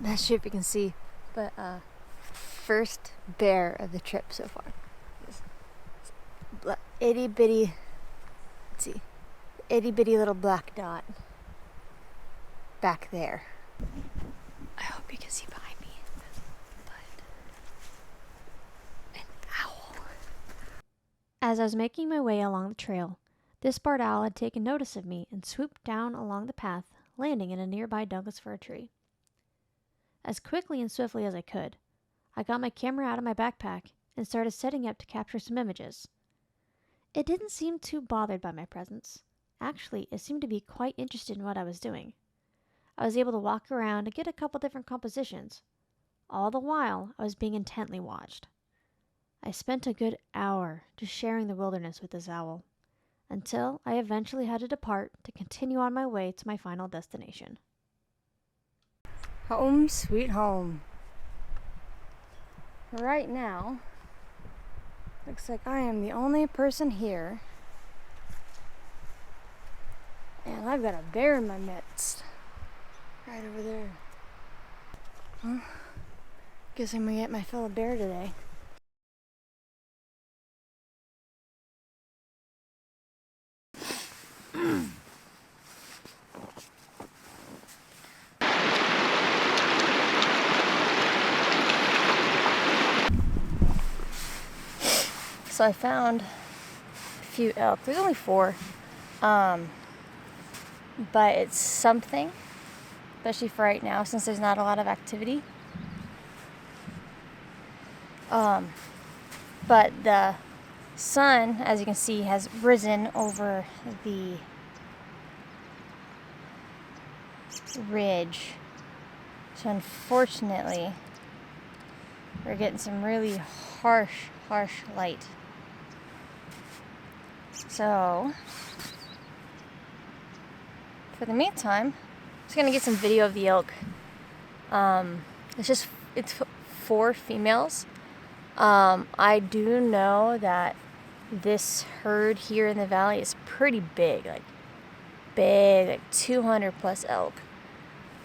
not sure if you can see, but first bear of the trip so far. Itty bitty, let's see, itty bitty little black dot back there. I hope you can see behind me, but an owl. As I was making my way along the trail, this barred owl had taken notice of me and swooped down along the path, landing in a nearby Douglas fir tree. As quickly and swiftly as I could, I got my camera out of my backpack and started setting up to capture some images. It didn't seem too bothered by my presence. Actually, it seemed to be quite interested in what I was doing. I was able to walk around and get a couple different compositions. All the while, I was being intently watched. I spent a good hour just sharing the wilderness with this owl, until I eventually had to depart to continue on my way to my final destination. Home sweet home. Right now, looks like I am the only person here, and I've got a bear in my midst. Right over there. Well, guess I'm gonna get my fill of bear today. So I found a few elk. There's only 4. But it's something, especially for right now since there's not a lot of activity. But the sun, as you can see, has risen over the ridge. So unfortunately, we're getting some really harsh light. So, for the meantime, I'm just gonna get some video of the elk. It's 4 females. I do know that this herd here in the valley is pretty big, like 200 plus elk.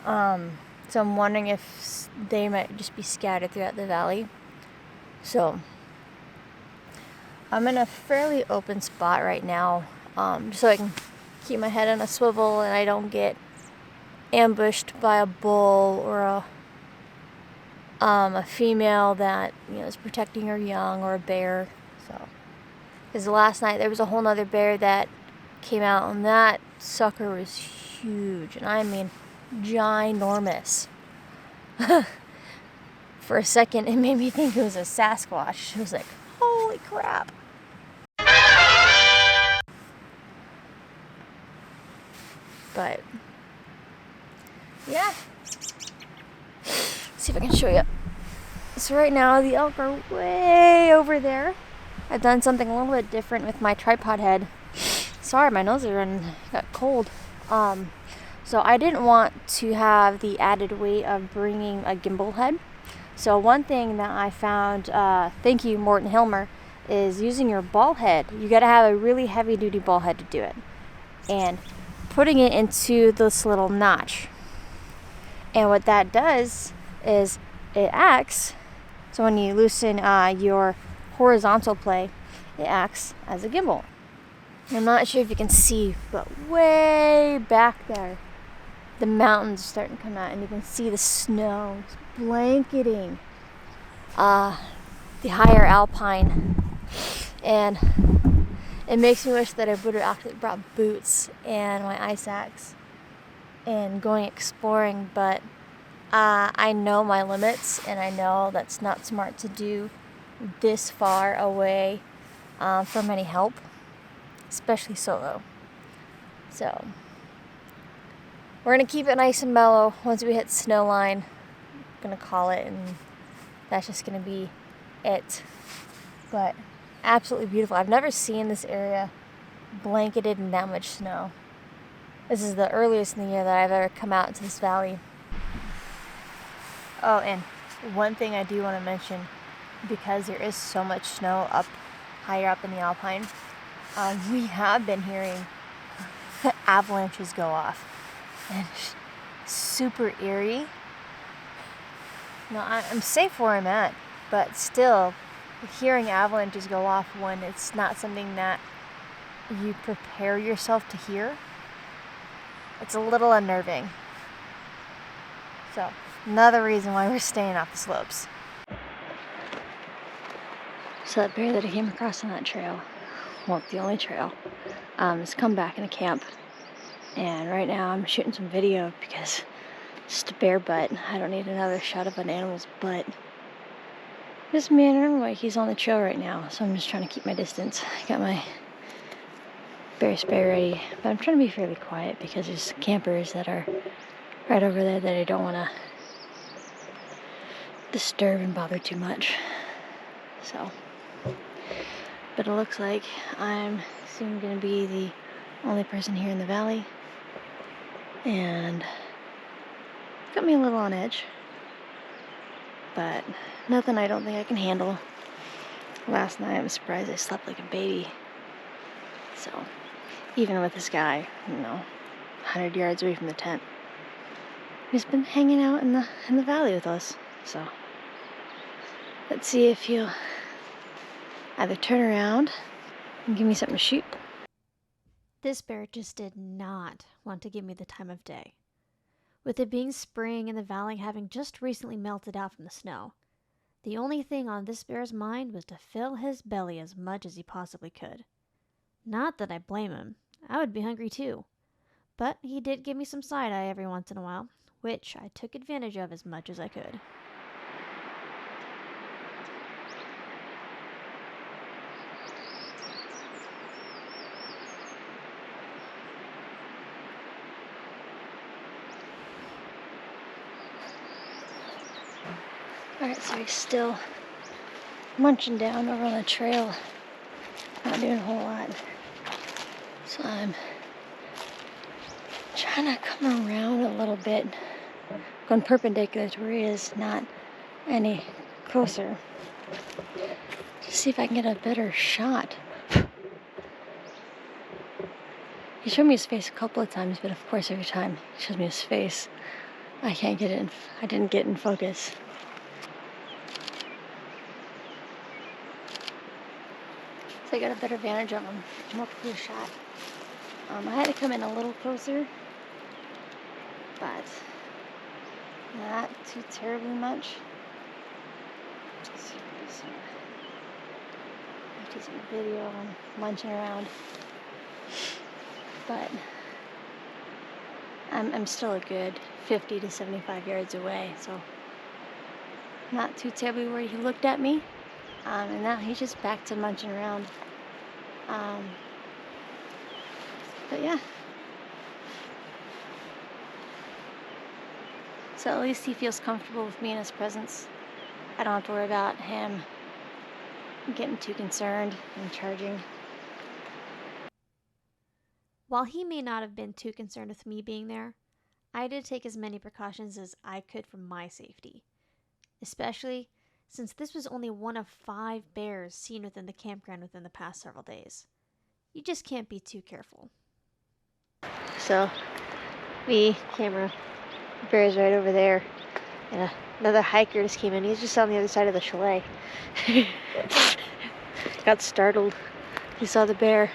So I'm wondering if they might just be scattered throughout the valley. So I'm in a fairly open spot right now, just so I can keep my head on a swivel and I don't get ambushed by a bull or a female that is protecting her young, or a bear. So, because last night there was a whole nother bear that came out, and that sucker was huge, and I mean ginormous. For a second, it made me think it was a Sasquatch. It was like, holy crap. But yeah, see if I can show you. So right now the elk are way over there. I've done something a little bit different with my tripod head. Sorry, my nose got cold. So I didn't want to have the added weight of bringing a gimbal head. So one thing that I found, thank you Morton Hilmer, is using your ball head. You gotta have a really heavy duty ball head to do it. And putting it into this little notch. And what that does is it acts, so when you loosen your horizontal play, it acts as a gimbal. I'm not sure if you can see, but way back there, the mountains are starting to come out, and you can see the snow blanketing the higher alpine. And it makes me wish that I would have actually brought boots and my ice axe and going exploring, but I know my limits, and I know that's not smart to do this far away from any help, especially solo. So we're gonna keep it nice and mellow. Once we hit snow line, I'm gonna call it, and that's just gonna be it. But absolutely beautiful. I've never seen this area blanketed in that much snow. This is the earliest in the year that I've ever come out into this valley. Oh, and one thing I do want to mention, because there is so much snow higher up in the alpine, we have been hearing avalanches go off. And it's super eerie. No, I'm safe where I'm at, but still, hearing avalanches go off when it's not something that you prepare yourself to hear, it's a little unnerving. So, another reason why we're staying off the slopes. So that bear that I came across on that trail, well, the only trail, has come back in a camp. And right now I'm shooting some video because it's just a bear butt. I don't need another shot of an animal's butt. This man, like, he's on the trail right now, so I'm just trying to keep my distance. I got my bear spray ready, but I'm trying to be fairly quiet because there's campers that are right over there that I don't want to disturb and bother too much. So, but it looks like I'm soon going to be the only person here in the valley, and got me a little on edge, but nothing I don't think I can handle. Last night I'm surprised I slept like a baby. So even with this guy, 100 yards away from the tent, he's been hanging out in the valley with us. So let's see if he'll either turn around and give me something to shoot. This bear just did not want to give me the time of day. With it being spring and the valley having just recently melted out from the snow, the only thing on this bear's mind was to fill his belly as much as he possibly could. Not that I blame him. I would be hungry too. But he did give me some side-eye every once in a while, which I took advantage of as much as I could. Alright, so he's still munching down over on the trail, not doing a whole lot. So I'm trying to come around a little bit, going perpendicular to where he is, not any closer, to see if I can get a better shot. He showed me his face a couple of times, but of course every time he shows me his face, I can't get it in, I didn't get in focus. So I got a better vantage of him, more clear shot. I had to come in a little closer, but not too terribly much. Let's see what this here. I have to see a video of him munching around, but I'm still a good 50 to 75 yards away, so not too terribly worried. He looked at me, and now he's just back to munching around. But yeah. So at least he feels comfortable with me in his presence. I don't have to worry about him getting too concerned and charging. While he may not have been too concerned with me being there, I did take as many precautions as I could for my safety, especially since this was only one of 5 bears seen within the campground within the past several days. You just can't be too careful. So, the camera bear's right over there, and another hiker just came in. He's just on the other side of the chalet. Got startled. He saw the bear.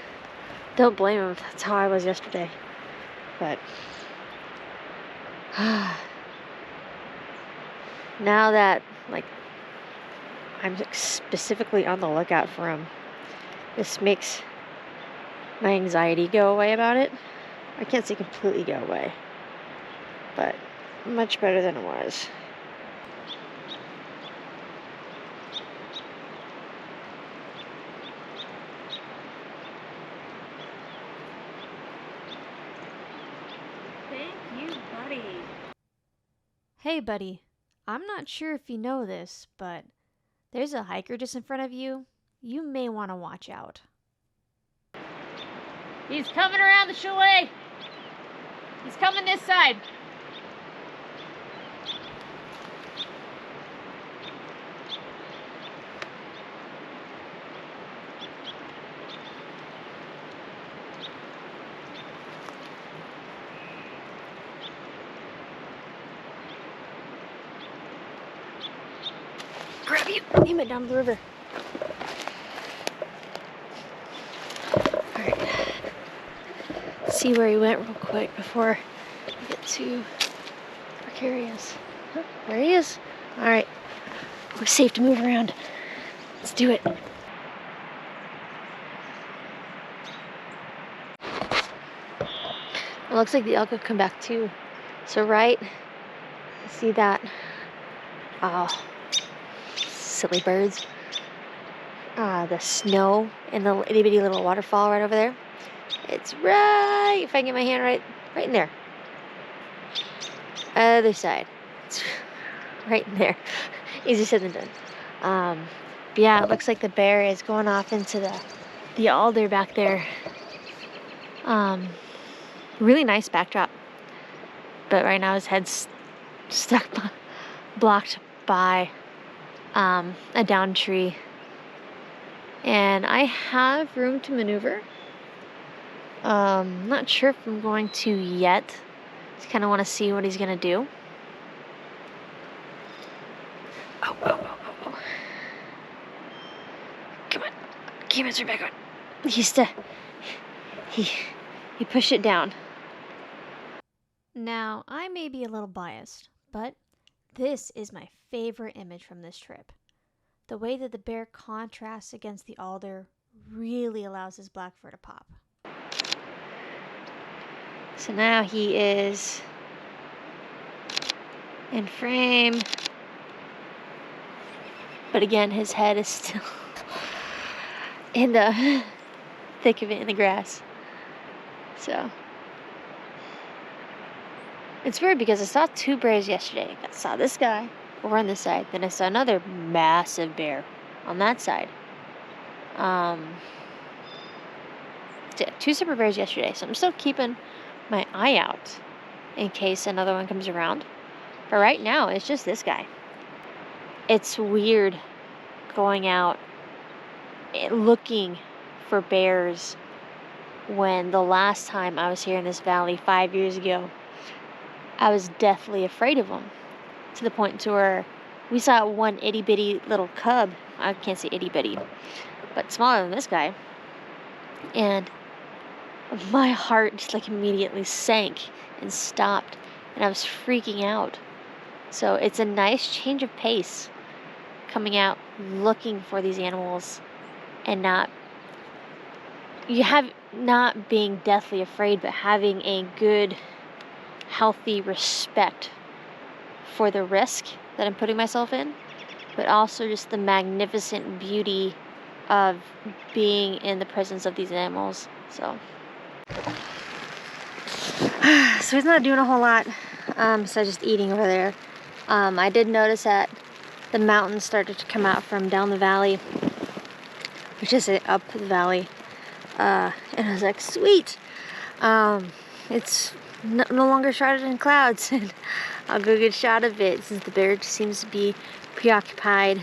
Don't blame him. That's how I was yesterday. But now that, I'm specifically on the lookout for him, this makes my anxiety go away about it. I can't say completely go away, but much better than it was. Thank you, buddy. Hey, buddy. I'm not sure if you know this, but there's a hiker just in front of you. You may want to watch out. He's coming around the chalet. He's coming this side. He went down the river. Alright. See where he went real quick before we get too precarious. Huh? There he is. Alright. We're safe to move around. Let's do it. It looks like the elk have come back too. So right, see that? Oh, silly birds. The snow and the itty bitty little waterfall right over there. It's right, if I can get my hand right in there. Other side. It's right in there. Easier said than done. But yeah, it looks like the bear is going off into the alder back there. Really nice backdrop. But right now his head's blocked by a downed tree. And I have room to maneuver. Not sure if I'm going to yet. Just kind of want to see what he's going to do. Oh. Come on. Keep it back on. He pushed it down. Now, I may be a little biased, but this is my favorite image from this trip. The way that the bear contrasts against the alder really allows his black fur to pop. So now he is in frame. But again, his head is still in the thick of it in the grass. So it's weird because I saw two bears yesterday. I saw this guy over on this side, then I saw another massive bear on that side. Two separate bears yesterday, so I'm still keeping my eye out in case another one comes around. But right now, it's just this guy. It's weird going out looking for bears when the last time I was here in this valley 5 years ago, I was deathly afraid of them, to the point to where we saw one itty bitty little cub. I can't say itty bitty, but smaller than this guy. And my heart just like immediately sank and stopped, and I was freaking out. So it's a nice change of pace coming out looking for these animals and not being deathly afraid, but having a good, healthy respect for the risk that I'm putting myself in, but also just the magnificent beauty of being in the presence of these animals. So he's not doing a whole lot, so just eating over there. I did notice that the mountains started to come out from down the valley, which is up the valley, and I was like, sweet, it's no longer shrouded in clouds, and I'll go get a shot of it since the bear seems to be preoccupied,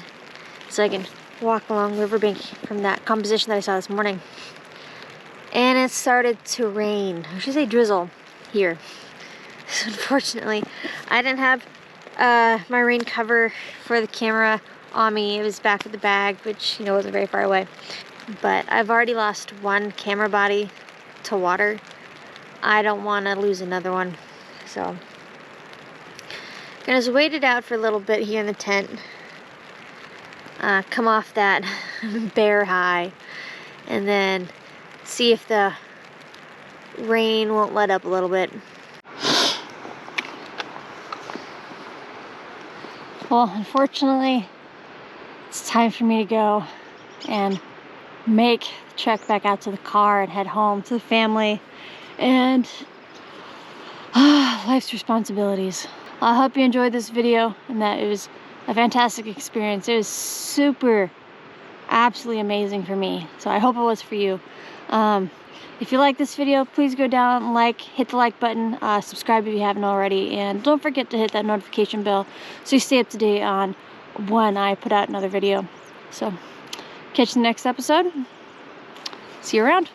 so I can walk along the riverbank from that composition that I saw this morning. And it started to rain, I should say drizzle, here. So unfortunately, I didn't have my rain cover for the camera on me. It was back of the bag, which, wasn't very far away. But I've already lost one camera body to water. I don't want to lose another one. So I'm gonna just wait it out for a little bit here in the tent. Come off that bear high, and then see if the rain won't let up a little bit. Well, unfortunately, it's time for me to go and make the trek back out to the car and head home to the family and life's responsibilities. I hope you enjoyed this video and that it was a fantastic experience. It was super, absolutely amazing for me. So I hope it was for you. If you like this video, please go down and hit the like button, subscribe if you haven't already, and don't forget to hit that notification bell so you stay up to date on when I put out another video. So catch you in the next episode. See you around.